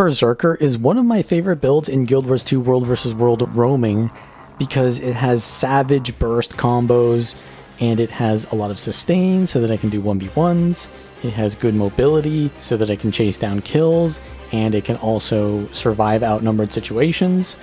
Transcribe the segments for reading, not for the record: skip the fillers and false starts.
Berserker is one of my favorite builds in Guild Wars 2 World vs. World roaming because it has savage burst combos and it has a lot of sustain so that I can do 1v1s. It has good mobility so that I can chase down kills, and it can also survive outnumbered situations.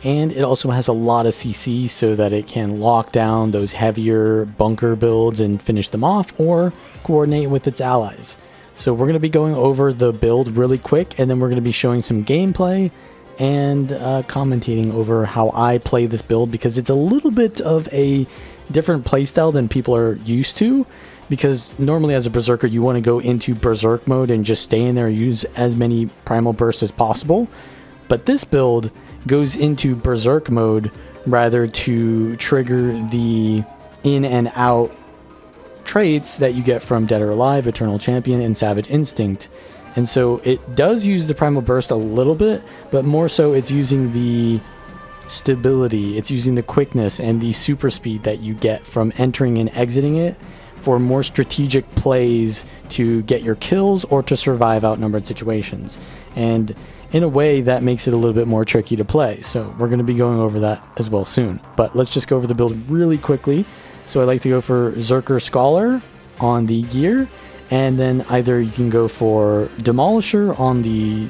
And it also has a lot of CC so that it can lock down those heavier bunker builds and finish them off, or coordinate with its allies. So we're going to be going over the build really quick, and then we're going to be showing some gameplay and commentating over how I play this build, because it's a little bit of a different playstyle than people are used to. Because normally as a Berserker you want to go into Berserk mode and just stay in there and use as many primal bursts as possible. But this build goes into Berserk mode rather to trigger the in and out traits that you get from Dead or Alive, Eternal Champion, and Savage Instinct. And so it does use the Primal Burst a little bit, but more so it's using the stability, it's using the quickness and the super speed that you get from entering and exiting it for more strategic plays to get your kills or to survive outnumbered situations. And in a way that makes it a little bit more tricky to play. So we're going to be going over that as well soon. But let's just go over the build really quickly. So I like to go for Zerker Scholar on the gear, and then either you can go for Demolisher on the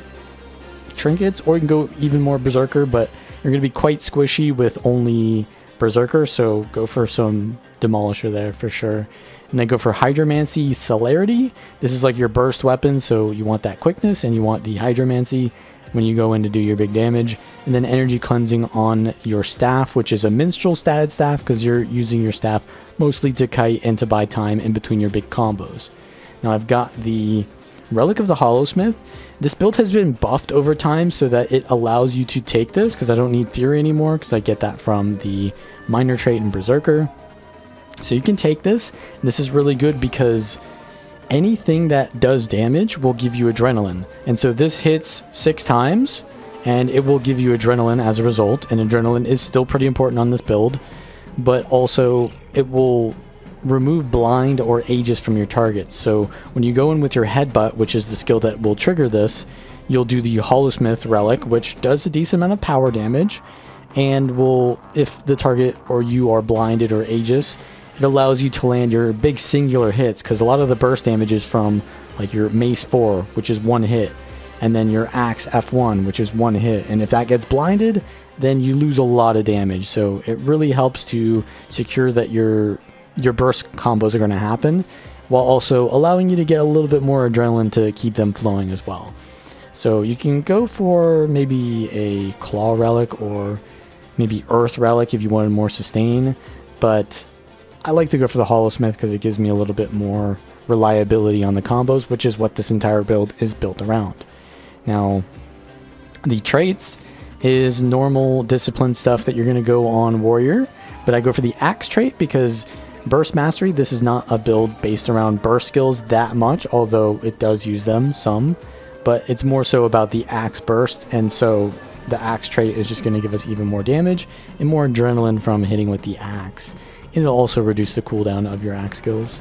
trinkets, or you can go even more Berserker, but you're going to be quite squishy with only Berserker, so go for some Demolisher there for sure. And then go for Hydromancy Celerity. This is like your burst weapon, so you want that quickness and you want the Hydromancy when you go in to do your big damage. And then Energy Cleansing on your staff, which is a minstrel statted staff, because you're using your staff mostly to kite and to buy time in between your big combos. Now I've got the Relic of the Hollowsmith. This build has been buffed over time so that it allows you to take this, because I don't need Fury anymore, because I get that from the minor trait in Berserker. So you can take this. This is really good because anything that does damage will give you adrenaline. And so this hits 6 times and it will give you adrenaline as a result. And adrenaline is still pretty important on this build, but also it will remove blind or aegis from your targets. So when you go in with your headbutt, which is the skill that will trigger this, you'll do the Hollowsmith Relic, which does a decent amount of power damage, and will, if the target or you are blinded or aegis, it allows you to land your big singular hits, because a lot of the burst damage is from like your Mace 4, which is 1 hit, and then your Axe F1, which is 1 hit. And if that gets blinded, then you lose a lot of damage. So it really helps to secure that your burst combos are going to happen, while also allowing you to get a little bit more adrenaline to keep them flowing as well. So you can go for maybe a Claw Relic or maybe Earth Relic if you wanted more sustain, but I like to go for the Hollowsmith because it gives me a little bit more reliability on the combos, which is what this entire build is built around. Now, the traits is normal discipline stuff that you're going to go on Warrior, but I go for the Axe trait because Burst Mastery, this is not a build based around burst skills that much, although it does use them some, but it's more so about the Axe Burst, and so the Axe trait is just going to give us even more damage and more adrenaline from hitting with the Axe. It'll also reduce the cooldown of your Axe skills.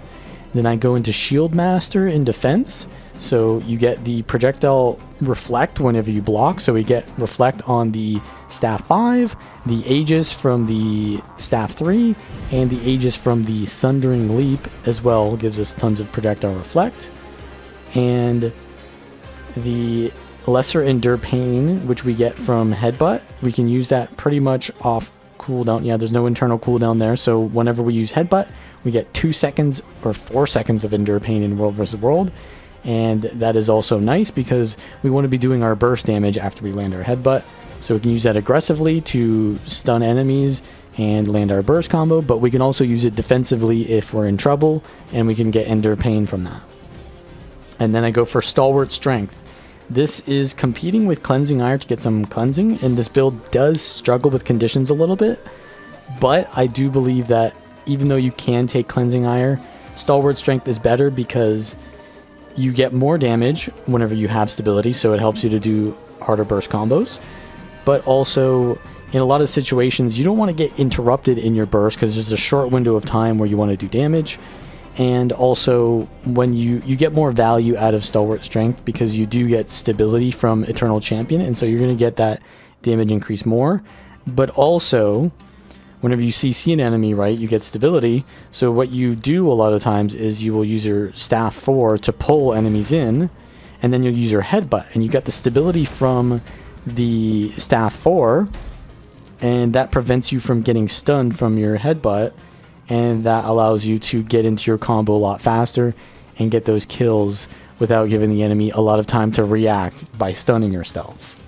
Then I go into Shield Master in defense. So you get the projectile reflect whenever you block. So we get reflect on the staff 5, the Aegis from the staff 3, and the Aegis from the Sundering Leap as well gives us tons of projectile reflect. And the Lesser Endure Pain, which we get from Headbutt, we can use that pretty much off cooldown. Yeah, there's no internal cooldown there, so whenever we use Headbutt, we get 2 seconds or 4 seconds of Endure Pain in World vs. World, and that is also nice because we want to be doing our burst damage after we land our Headbutt, so we can use that aggressively to stun enemies and land our burst combo, but we can also use it defensively if we're in trouble, and we can get Endure Pain from that. And then I go for Stalwart Strength. This is competing with Cleansing Ire to get some cleansing, and this build does struggle with conditions a little bit, but I do believe that even though you can take Cleansing Ire, Stalwart Strength is better because you get more damage whenever you have stability, so it helps you to do harder burst combos, but also in a lot of situations you don't want to get interrupted in your burst because there's a short window of time where you want to do damage, And also, when you get more value out of Stalwart Strength because you do get stability from Eternal Champion, and so you're going to get that damage increase more. But also, whenever you CC an enemy, right, you get stability. So what you do a lot of times is you will use your Staff 4 to pull enemies in, and then you'll use your Headbutt, and you get the stability from the Staff 4, and that prevents you from getting stunned from your Headbutt. And that allows you to get into your combo a lot faster and get those kills without giving the enemy a lot of time to react by stunning yourself.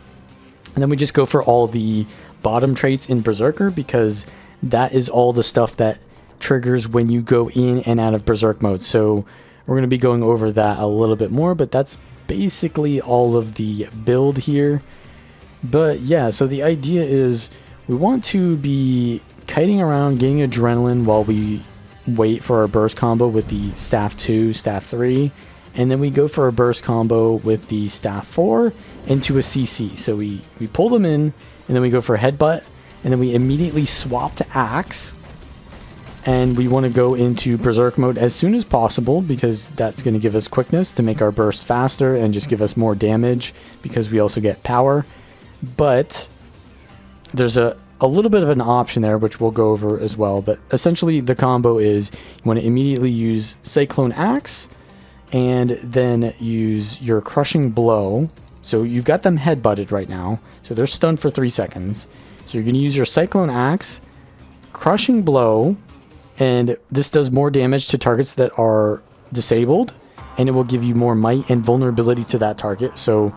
And then we just go for all the bottom traits in Berserker because that is all the stuff that triggers when you go in and out of Berserk mode. So we're going to be going over that a little bit more, but that's basically all of the build here. But yeah, so the idea is we want to be kiting around, getting adrenaline while we wait for our burst combo with the Staff 2, Staff 3, and then we go for a burst combo with the Staff 4 into a CC. So we pull them in, and then we go for a Headbutt, and then we immediately swap to Axe, and we want to go into Berserk mode as soon as possible because that's going to give us quickness to make our bursts faster and just give us more damage because we also get power. But there's a little bit of an option there, which we'll go over as well. But essentially the combo is you want to immediately use Cyclone Axe and then use your Crushing Blow. So you've got them headbutted right now, so they're stunned for 3 seconds. So you're going to use your Cyclone Axe, Crushing Blow, and this does more damage to targets that are disabled, and it will give you more might and vulnerability to that target. So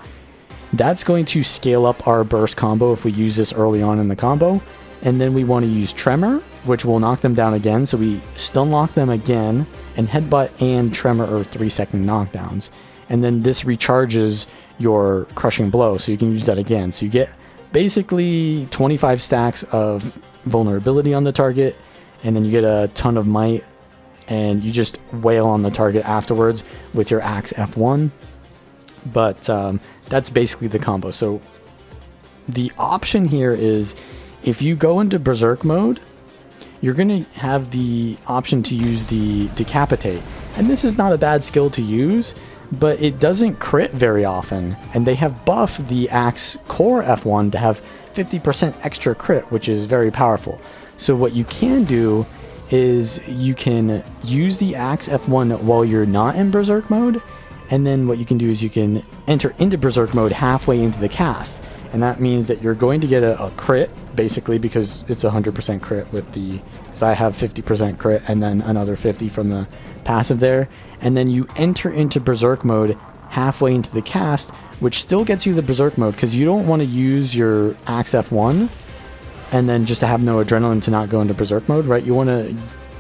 that's going to scale up our burst combo if we use this early on in the combo. And then we want to use Tremor, which will knock them down again. So we stun lock them again, and Headbutt and Tremor are 3-second knockdowns. And then this recharges your Crushing Blow, so you can use that again. So you get basically 25 stacks of vulnerability on the target, and then you get a ton of might, and you just wail on the target afterwards with your Axe F1. But that's basically the combo. So the option here is if you go into Berserk mode, you're going to have the option to use the Decapitate. And this is not a bad skill to use, but it doesn't crit very often. And they have buffed the Axe Core F1 to have 50% extra crit, which is very powerful. So what you can do is you can use the Axe F1 while you're not in Berserk mode. And then what you can do is you can enter into Berserk mode halfway into the cast. And that means that you're going to get a crit, basically, because it's 100% crit with the... Because I have 50% crit and then another 50 from the passive there. And then you enter into Berserk mode halfway into the cast, which still gets you the Berserk mode, because you don't want to use your Axe F1 and then just to have no adrenaline to not go into Berserk mode, right? You want to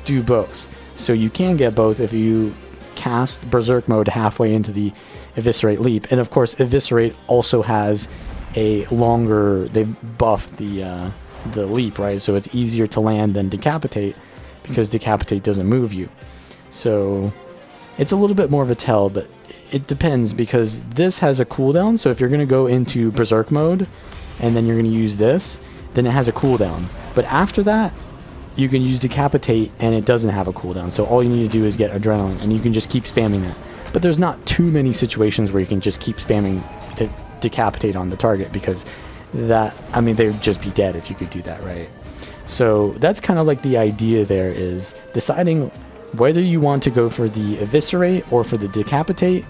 do both. So you can get both if you cast Berserk mode halfway into the Eviscerate Leap. And of course, Eviscerate also has a longer, they've buffed the leap, right? So it's easier to land than Decapitate because Decapitate doesn't move you. So it's a little bit more of a tell, but it depends because this has a cooldown. So if you're going to go into Berserk mode and then you're going to use this, then it has a cooldown. But after that, you can use Decapitate and it doesn't have a cooldown. So all you need to do is get Adrenaline and you can just keep spamming that. But there's not too many situations where you can just keep spamming Decapitate on the target because that, I mean, they would just be dead if you could do that, right? So that's kind of like the idea there, is deciding whether you want to go for the Eviscerate or for the Decapitate,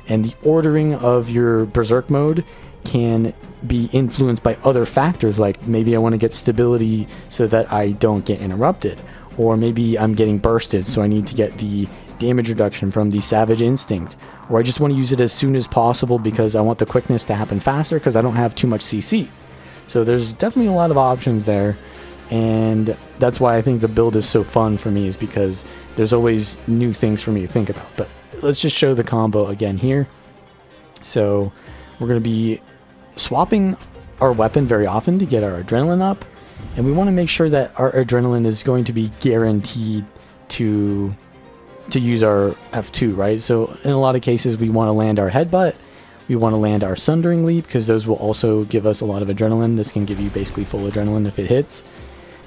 and the ordering of your Berserk mode can be influenced by other factors, like maybe I want to get stability so that I don't get interrupted, or maybe I'm getting bursted so I need to get the damage reduction from the Savage Instinct, or I just want to use it as soon as possible because I want the quickness to happen faster because I don't have too much CC. So there's definitely a lot of options there, and that's why I think the build is so fun for me, is because there's always new things for me to think about. But let's just show the combo again here. So we're going to be swapping our weapon very often to get our adrenaline up, and we want to make sure that our adrenaline is going to be guaranteed to use our F2, right? So in a lot of cases we want to land our Headbutt, we want to land our Sundering Leap, because those will also give us a lot of adrenaline. This can give you basically full adrenaline if it hits.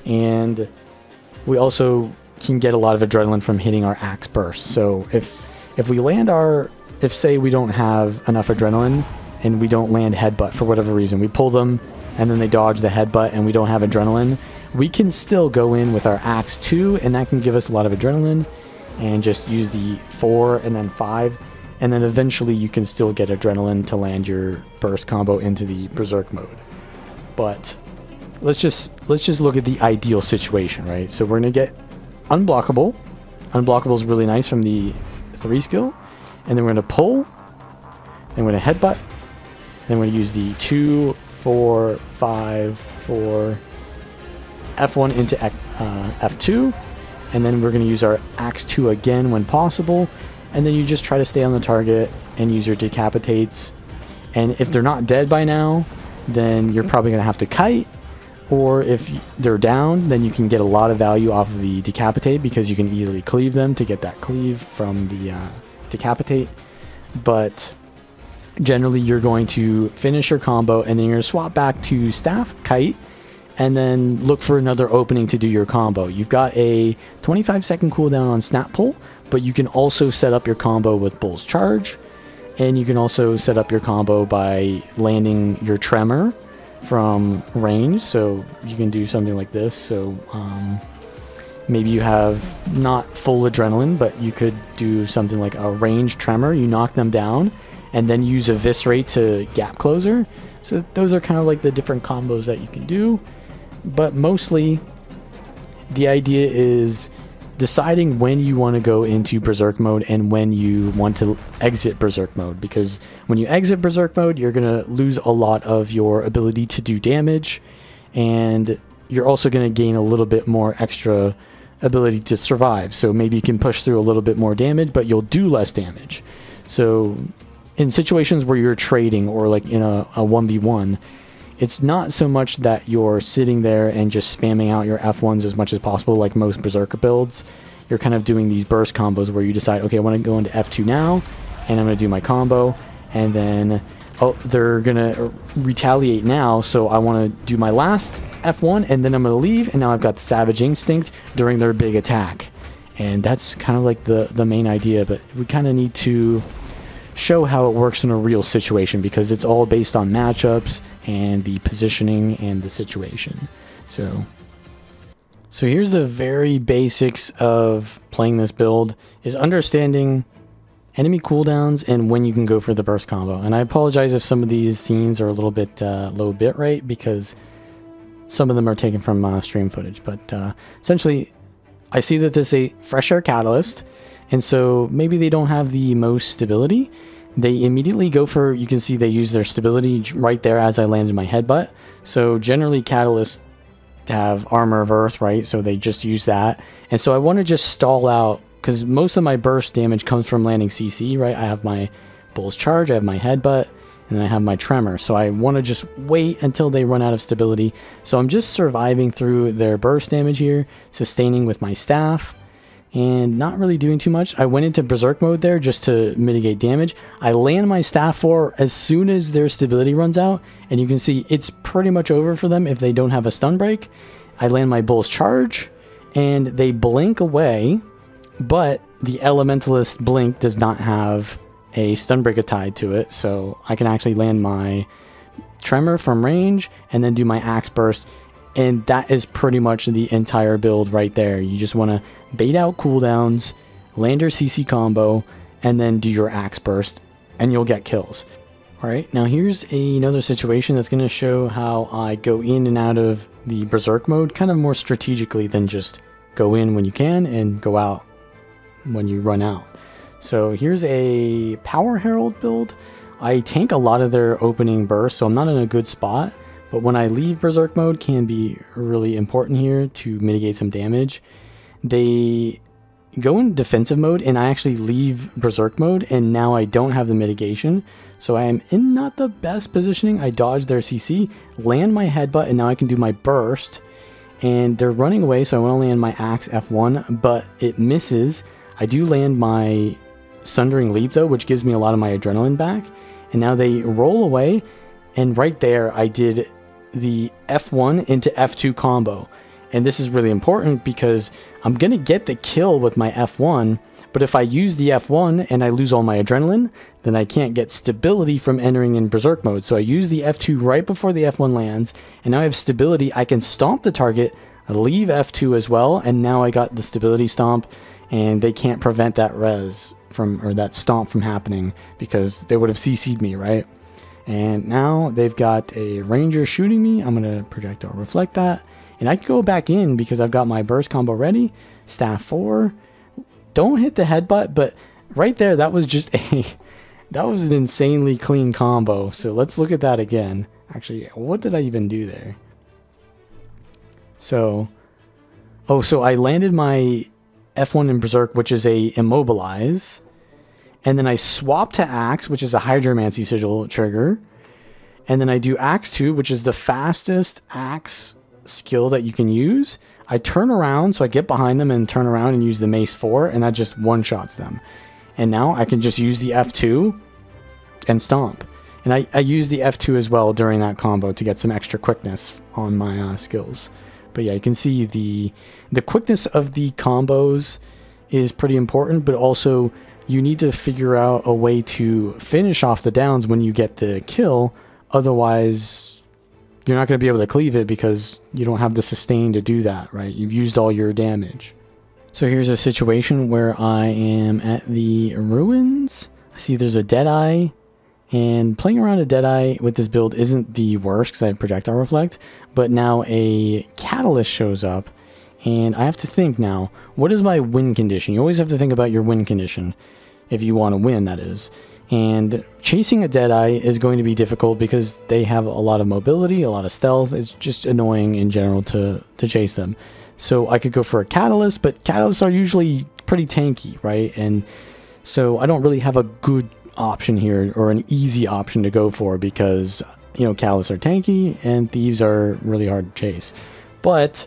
And we also can get a lot of adrenaline from hitting our Axe Burst. So if we land if say we don't have enough adrenaline and we don't land Headbutt for whatever reason, we pull them and then they dodge the Headbutt and we don't have adrenaline, we can still go in with our Axe 2 and that can give us a lot of adrenaline, and just use the 4 and then 5, and then eventually you can still get adrenaline to land your burst combo into the Berserk mode. But let's just look at the ideal situation, right? So we're gonna get Unblockable. Unblockable is really nice from the 3 skill, and then we're gonna pull, then we're gonna Headbutt, then we're gonna use the 2, 4, 5, 4, F1 into F2, and then we're going to use our Axe 2 again when possible, and then you just try to stay on the target and use your decapitates, and if they're not dead by now, then you're probably going to have to kite, or if they're down, then you can get a lot of value off of the decapitate because you can easily cleave them to get that cleave from the decapitate. But generally you're going to finish your combo and then you're going to swap back to staff, kite, and then look for another opening to do your combo. You've got a 25-second cooldown on Snap Pull, but you can also set up your combo with Bull's Charge, and you can also set up your combo by landing your Tremor from range. So you can do something like this. So maybe you have not full adrenaline, but you could do something like a range Tremor. You knock them down, and then use Eviscerate to Gap Closer. So those are kind of like the different combos that you can do. But mostly, the idea is deciding when you want to go into Berserk mode and when you want to exit Berserk mode. Because when you exit Berserk mode, you're going to lose a lot of your ability to do damage. And you're also going to gain a little bit more extra ability to survive. So maybe you can push through a little bit more damage, but you'll do less damage. So in situations where you're trading or like in a 1v1, it's not so much that you're sitting there and just spamming out your F1s as much as possible like most Berserker builds. You're kind of doing these burst combos where you decide, okay, I want to go into F2 now, and I'm going to do my combo, and then, oh, they're going to retaliate now, so I want to do my last F1, and then I'm going to leave, and now I've got the Savage Instinct during their big attack. And that's kind of like the main idea, but we kind of need to show how it works in a real situation because it's all based on matchups and the positioning and the situation. So here's the very basics of playing this build, is understanding enemy cooldowns and when you can go for the burst combo. And I apologize if some of these scenes are a little bit low bitrate because some of them are taken from stream footage. But essentially, I see that this is a fresh air catalyst, and so maybe they don't have the most stability. They immediately go for, you can see they use their stability right there as I landed my headbutt. So generally catalysts have armor of earth, right? So they just use that. And so I want to just stall out because most of my burst damage comes from landing CC, right? I have my Bull's Charge, I have my headbutt, and then I have my Tremor. So I want to just wait until they run out of stability. So I'm just surviving through their burst damage here, sustaining with my staff, and not really doing too much. I went into Berserk mode there just to mitigate damage. I land my staff 4 as soon as their stability runs out, and you can see it's pretty much over for them if they don't have a stun break. I land my Bull's Charge, and they blink away, but the Elementalist blink does not have a stun breaker tied to it, so I can actually land my Tremor from range and then do my Axe Burst. And that is pretty much the entire build right there. You just want to bait out cooldowns, land your CC combo, and then do your Axe Burst, and you'll get kills. Alright, now here's another situation that's going to show how I go in and out of the Berserk mode kind of more strategically than just go in when you can and go out when you run out. So here's a Power Herald build. I tank a lot of their opening bursts, so I'm not in a good spot. But when I leave Berserk mode can be really important here to mitigate some damage. They go in defensive mode and I actually leave Berserk mode and now I don't have the mitigation. So I am in not the best positioning. I dodge their CC, land my headbutt, and now I can do my burst. And they're running away, so I want to land my Axe F1, but it misses. I do land my Sundering Leap though, which gives me a lot of my adrenaline back. And now they roll away, and right there I did the F1 into F2 combo. And this is really important because I'm going to get the kill with my F1, but if I use the F1 and I lose all my adrenaline, then I can't get stability from entering in Berserk mode. So I use the F2 right before the F1 lands, and now I have stability. I can stomp the target, leave F2 as well, and now I got the stability stomp, and they can't prevent that res from, or that stomp from happening, because they would have CC'd me, right? And now they've got a ranger shooting me. I'm going to projectile reflect that. And I can go back in because I've got my burst combo ready. Staff 4. Don't hit the headbutt, but right there, that was just that was an insanely clean combo. So let's look at that again. Actually, what did I even do there? So I landed my F1 in Berserk, which is a immobilize. And then I swap to Axe, which is a Hydromancy Sigil trigger. And then I do Axe 2, which is the fastest Axe skill that you can use. I turn around, so I get behind them and turn around and use the Mace 4, and that just one-shots them. And now I can just use the F2 and stomp. And I use the F2 as well during that combo to get some extra quickness on my skills. But yeah, you can see the quickness of the combos is pretty important, but also you need to figure out a way to finish off the downs when you get the kill. Otherwise, you're not going to be able to cleave it because you don't have the sustain to do that, right? You've used all your damage. So here's a situation where I am at the ruins. I see there's a Deadeye, and playing around a Deadeye with this build isn't the worst because I have projectile reflect, but now a catalyst shows up, and I have to think now, what is my win condition? You always have to think about your win condition if you want to win, that is. And chasing a Deadeye is going to be difficult because they have a lot of mobility, a lot of stealth. It's just annoying in general to chase them. So I could go for a Catalyst, but Catalysts are usually pretty tanky, right? And so I don't really have a good option here, or an easy option to go for, because, you know, Catalysts are tanky and Thieves are really hard to chase. But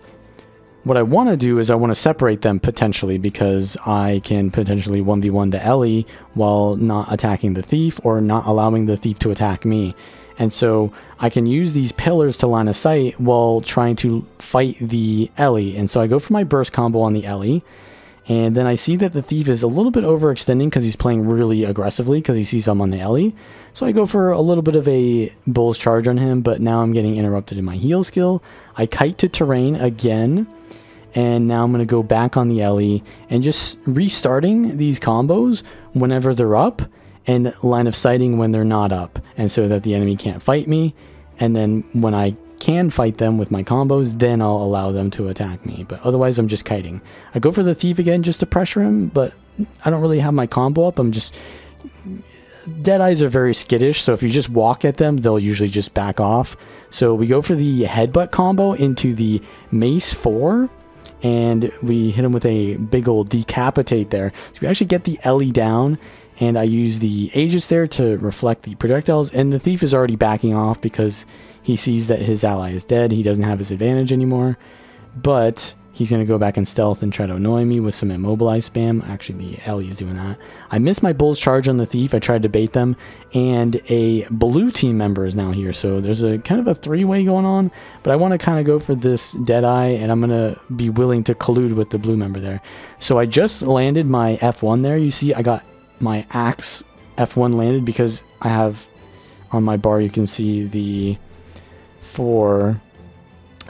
what I want to do is I want to separate them potentially, because I can potentially 1v1 the Ellie while not attacking the Thief, or not allowing the Thief to attack me. And so I can use these pillars to line of sight while trying to fight the Ellie. And so I go for my burst combo on the Ellie, and then I see that the Thief is a little bit overextending because he's playing really aggressively because he sees I'm on the Ellie. So I go for a little bit of a bull's charge on him, but now I'm getting interrupted in my heal skill. I kite to terrain again. And now I'm going to go back on the Ellie and just restarting these combos whenever they're up, and line of sighting when they're not up, and so that the enemy can't fight me. And then when I can fight them with my combos, then I'll allow them to attack me. But otherwise, I'm just kiting. I go for the Thief again just to pressure him, but I don't really have my combo up. Deadeyes are very skittish, so if you just walk at them, they'll usually just back off. So we go for the headbutt combo into the Mace 4, and we hit him with a big old decapitate there. So we actually get the Ellie down, and I use the Aegis there to reflect the projectiles, and the Thief is already backing off because he sees that his ally is dead. He doesn't have his advantage anymore, but he's going to go back in stealth and try to annoy me with some immobilize spam. Actually, the Ellie is doing that. I missed my bull's charge on the Thief. I tried to bait them, and a blue team member is now here. So there's a kind of a three-way going on, but I want to kind of go for this Deadeye, and I'm going to be willing to collude with the blue member there. So I just landed my F1 there. You see I got my Axe F1 landed because I have on my bar, you can see the 4...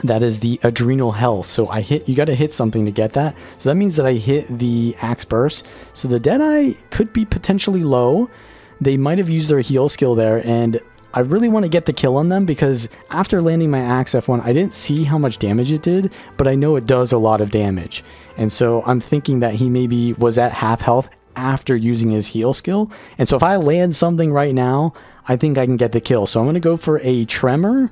that is the adrenal health. So you got to hit something to get that. So that means that I hit the Axe Burst. So the Deadeye could be potentially low. They might have used their heal skill there, and I really want to get the kill on them because after landing my Axe F1, I didn't see how much damage it did, but I know it does a lot of damage. And so I'm thinking that he maybe was at half health after using his heal skill. And so if I land something right now, I think I can get the kill. So I'm going to go for a Tremor,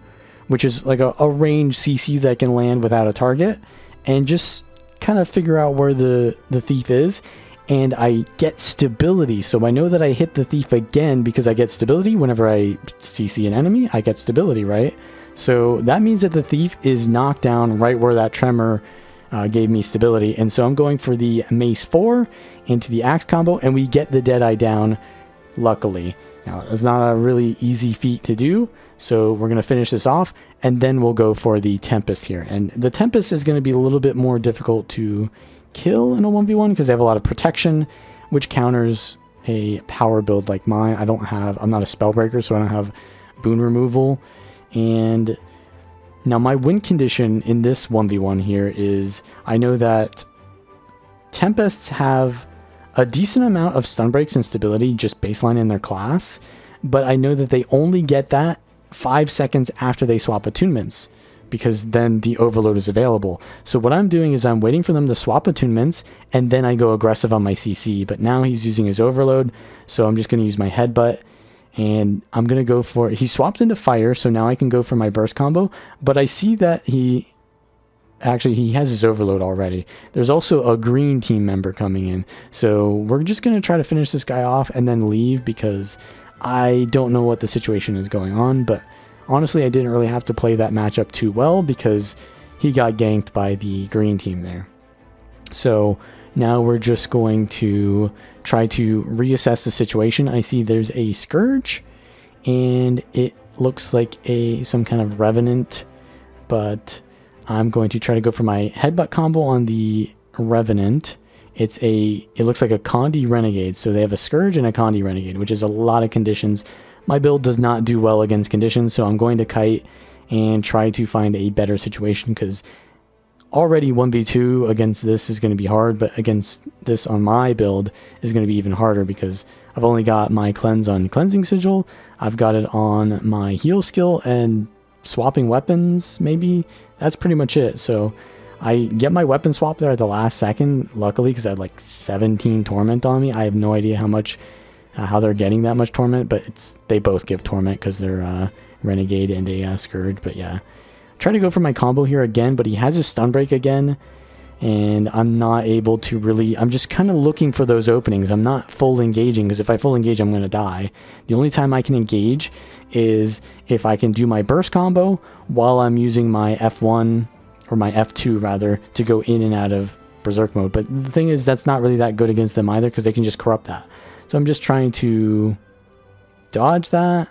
which is like a range CC that can land without a target, and just kind of figure out where the Thief is. And I get stability, so I know that I hit the Thief again because I get stability. Whenever I CC an enemy, I get stability, right? So that means that the Thief is knocked down right where that Tremor gave me stability. And so I'm going for the Mace 4 into the Axe combo, and we get the Deadeye down, luckily. Now, it's not a really easy feat to do, So we're going to finish this off, and then we'll go for the Tempest here. And the Tempest is going to be a little bit more difficult to kill in a 1v1 because they have a lot of protection, which counters a power build like mine. I'm not a Spellbreaker, so I don't have boon removal. And now my win condition in this 1v1 here is, I know that Tempests have a decent amount of stun breaks and stability just baseline in their class, but I know that they only get that 5 seconds after they swap attunements, because then the overload is available. So what I'm doing is I'm waiting for them to swap attunements, and then I go aggressive on my CC. But now he's using his overload, so I'm just going to use my headbutt, and I'm going to go for... He swapped into fire, so now I can go for my burst combo, but I see that he has his overload already. There's also a green team member coming in, so we're just going to try to finish this guy off and then leave, because I don't know what the situation is going on. But honestly, I didn't really have to play that matchup too well because he got ganked by the green team there. So now we're just going to try to reassess the situation. I see there's a Scourge, and it looks like some kind of Revenant, but I'm going to try to go for my headbutt combo on the Revenant. It looks like a Condi Renegade, so they have a Scourge and a Condi Renegade, which is a lot of conditions. My build does not do well against conditions, so I'm going to kite and try to find a better situation, because already 1v2 against this is going to be hard, but against this on my build is going to be even harder, because I've only got my cleanse on Cleansing Sigil, I've got it on my heal skill, and swapping weapons, maybe. That's pretty much it. So I get my weapon swap there at the last second, luckily, because I had like 17 torment on me. I have no idea how they're getting that much torment, but they both give torment because they're Renegade and a Scourge. But yeah, try to go for my combo here again, but he has his stun break again, and I'm not able to really... I'm just kind of looking for those openings. I'm not full engaging, because if I full engage, I'm going to die. The only time I can engage is if I can do my burst combo while I'm using my F1, or my F2 rather, to go in and out of Berserk mode. But the thing is, that's not really that good against them either, because they can just corrupt that. So I'm just trying to dodge that,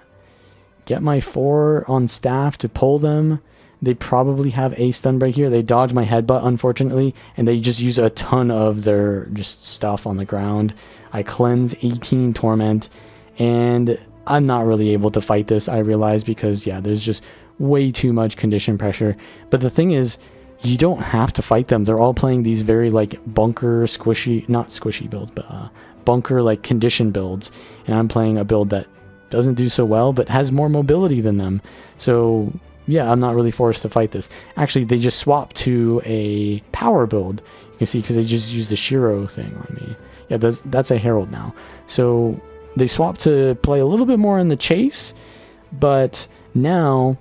get my 4 on staff to pull them. They probably have a stun break here. They dodge my headbutt, unfortunately, and they just use a ton of their just stuff on the ground. I cleanse 18 torment, and I'm not really able to fight this, I realize, because yeah, there's just way too much condition pressure. But the thing is, you don't have to fight them. They're all playing these very like bunker squishy, not squishy build, but bunker like condition builds, and I'm playing a build that doesn't do so well but has more mobility than them. So yeah, I'm not really forced to fight this. Actually, they just swapped to a power build, you can see, because they just used the Shiro thing on me. Yeah, that's a Herald now. So they swapped to play a little bit more in the chase, but now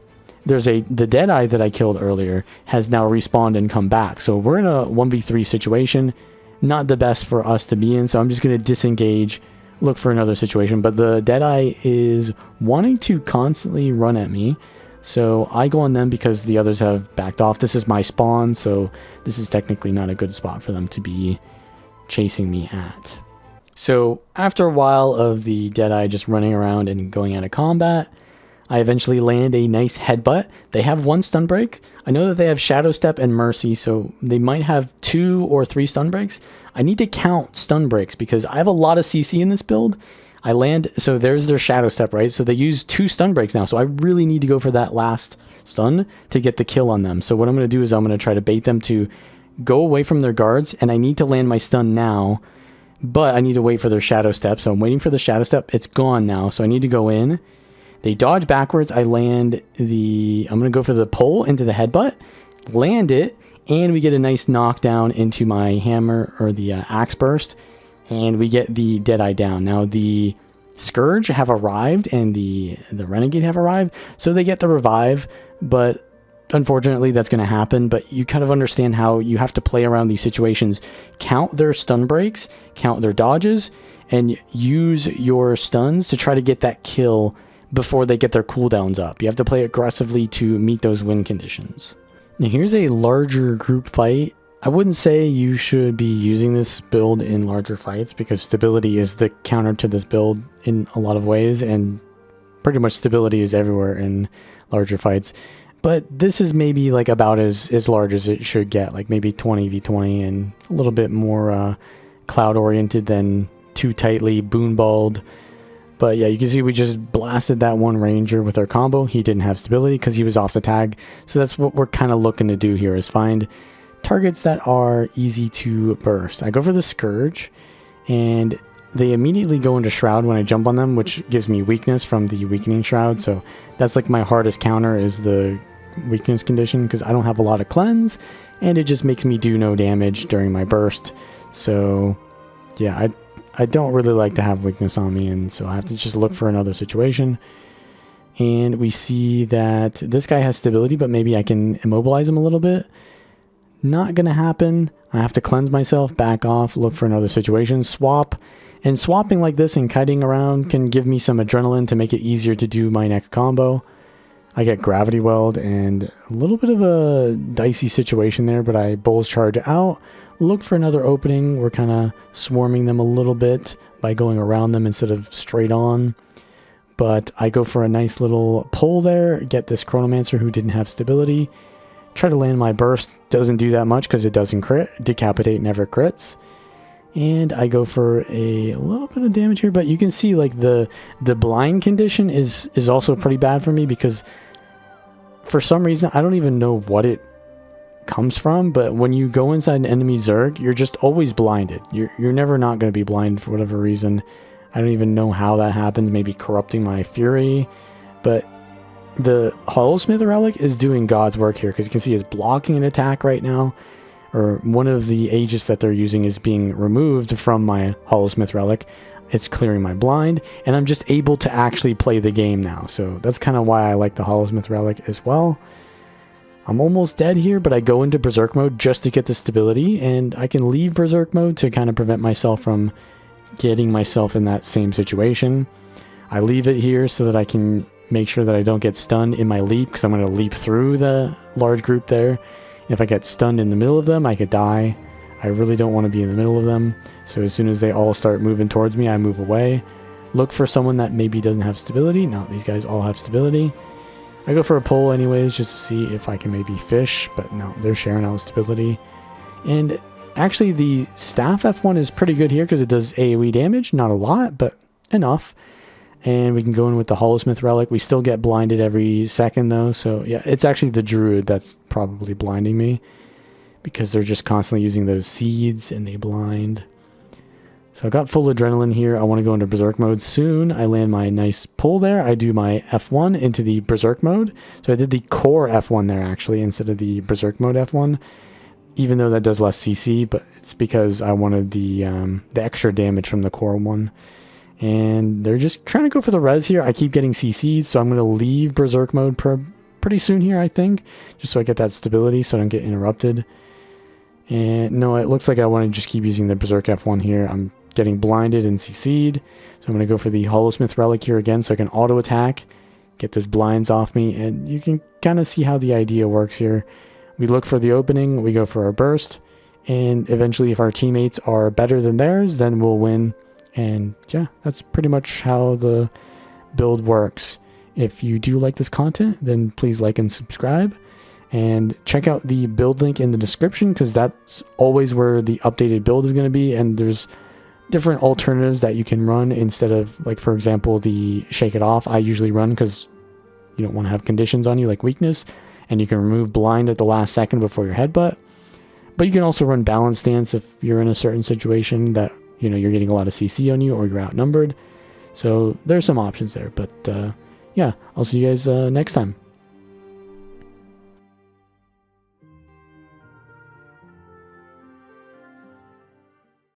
there's the Deadeye that I killed earlier has now respawned and come back. So we're in a 1v3 situation, not the best for us to be in, so I'm just going to disengage, look for another situation. But the Deadeye is wanting to constantly run at me, so I go on them because the others have backed off. This is my spawn, so this is technically not a good spot for them to be chasing me at. So after a while of the Deadeye just running around and going out of combat, I eventually land a nice headbutt. They have 1 stun break. I know that they have Shadow Step and Mercy, so they might have 2 or 3 stun breaks. I need to count stun breaks because I have a lot of CC in this build. I land, so there's their Shadow Step, right? So they use 2 stun breaks now, so I really need to go for that last stun to get the kill on them. So what I'm going to do is I'm going to try to bait them to go away from their guards, and I need to land my stun now, but I need to wait for their Shadow Step. So I'm waiting for the Shadow Step. It's gone now, so I need to go in. They dodge backwards. I land I'm going to go for the pull into the headbutt, land it, and we get a nice knockdown into my hammer, or the Axe Burst, and we get the Deadeye down. Now the Scourge have arrived, and the Renegade have arrived, so they get the revive, but unfortunately that's going to happen. But you kind of understand how you have to play around these situations. Count their stun breaks, count their dodges, and use your stuns to try to get that kill before they get their cooldowns up. You have to play aggressively to meet those win conditions. Now here's a larger group fight. I wouldn't say you should be using this build in larger fights, because stability is the counter to this build in a lot of ways, and pretty much stability is everywhere in larger fights. But this is maybe like about as large as it should get, like maybe 20v20 and a little bit more cloud oriented than too tightly boonballed. But yeah, you can see we just blasted that one ranger with our combo. He didn't have stability because he was off the tag. So that's what we're kind of looking to do here, is find targets that are easy to burst. I go for the Scourge, and they immediately go into Shroud when I jump on them, which gives me weakness from the Weakening Shroud. So that's like my hardest counter, is the weakness condition, because I don't have a lot of cleanse, and it just makes me do no damage during my burst. So yeah, I don't really like to have weakness on me, and so I have to just look for another situation. And we see that this guy has stability, but maybe I can immobilize him a little bit. Not gonna happen. I have to cleanse myself, back off, look for another situation, swap. And swapping like this and kiting around can give me some adrenaline to make it easier to do my next combo. I get Gravity Weld and a little bit of a dicey situation there, but I Bull's Charge out. Look for another opening. We're kind of swarming them a little bit by going around them instead of straight on. But I go for a nice little pull there, get this Chronomancer who didn't have stability. Try to land my burst. Doesn't do that much because it doesn't crit. Decapitate never crits. And I go for a little bit of damage here, but you can see like the blind condition is also pretty bad for me, because for some reason, I don't even know what it comes from, but when you go inside an enemy Zerg, you're just always blinded. You're never not going to be blind for whatever reason. I don't even know how that happened, maybe corrupting my fury, but the Hollowsmith Relic is doing God's work here, because you can see it's blocking an attack right now, or one of the Aegis that they're using is being removed from my Hollowsmith Relic. It's clearing my blind, and I'm just able to actually play the game now. So that's kind of why I like the Hollowsmith Relic as well. I'm almost dead here, but I go into Berserk mode just to get the stability, and I can leave Berserk mode to kind of prevent myself from getting myself in that same situation. I leave it here so that I can make sure that I don't get stunned in my leap, because I'm going to leap through the large group there. If I get stunned in the middle of them, I could die. I really don't want to be in the middle of them. So as soon as they all start moving towards me, I move away. Look for someone that maybe doesn't have stability. No, these guys all have stability. I go for a pull anyways, just to see if I can maybe fish, but no, they're sharing out stability. And actually the staff F1 is pretty good here because it does AoE damage. Not a lot, but enough. And we can go in with the Hollowsmith Relic. We still get blinded every second though, so yeah, it's actually the Druid that's probably blinding me, because they're just constantly using those seeds and they blind. So I got full adrenaline here. I want to go into Berserk mode soon. I land my nice pull there. I do my F1 into the Berserk mode. So I did the core F1 there actually instead of the Berserk mode F1, even though that does less CC, but it's because I wanted the extra damage from the core one. And they're just trying to go for the res here. I keep getting CC'd, so I'm going to leave Berserk mode pretty soon here, I think, just so I get that stability so I don't get interrupted. And no, it looks like I want to just keep using the Berserk F1 here. I'm getting blinded and CC'd, so I'm going to go for the Hollowsmith Relic here again so I can auto attack, get those blinds off me, and you can kind of see how the idea works here. We look for the opening, we go for our burst, and eventually if our teammates are better than theirs, then we'll win. And yeah, that's pretty much how the build works. If you do like this content, then please like and subscribe. And check out the build link in the description, because that's always where the updated build is going to be. And there's different alternatives that you can run instead of, like, for example, the Shake It Off. I usually run because you don't want to have conditions on you like weakness. And you can remove blind at the last second before your headbutt. But you can also run Balance Stance if you're in a certain situation that, you know, you're getting a lot of CC on you or you're outnumbered. So there's some options there. But yeah, I'll see you guys next time.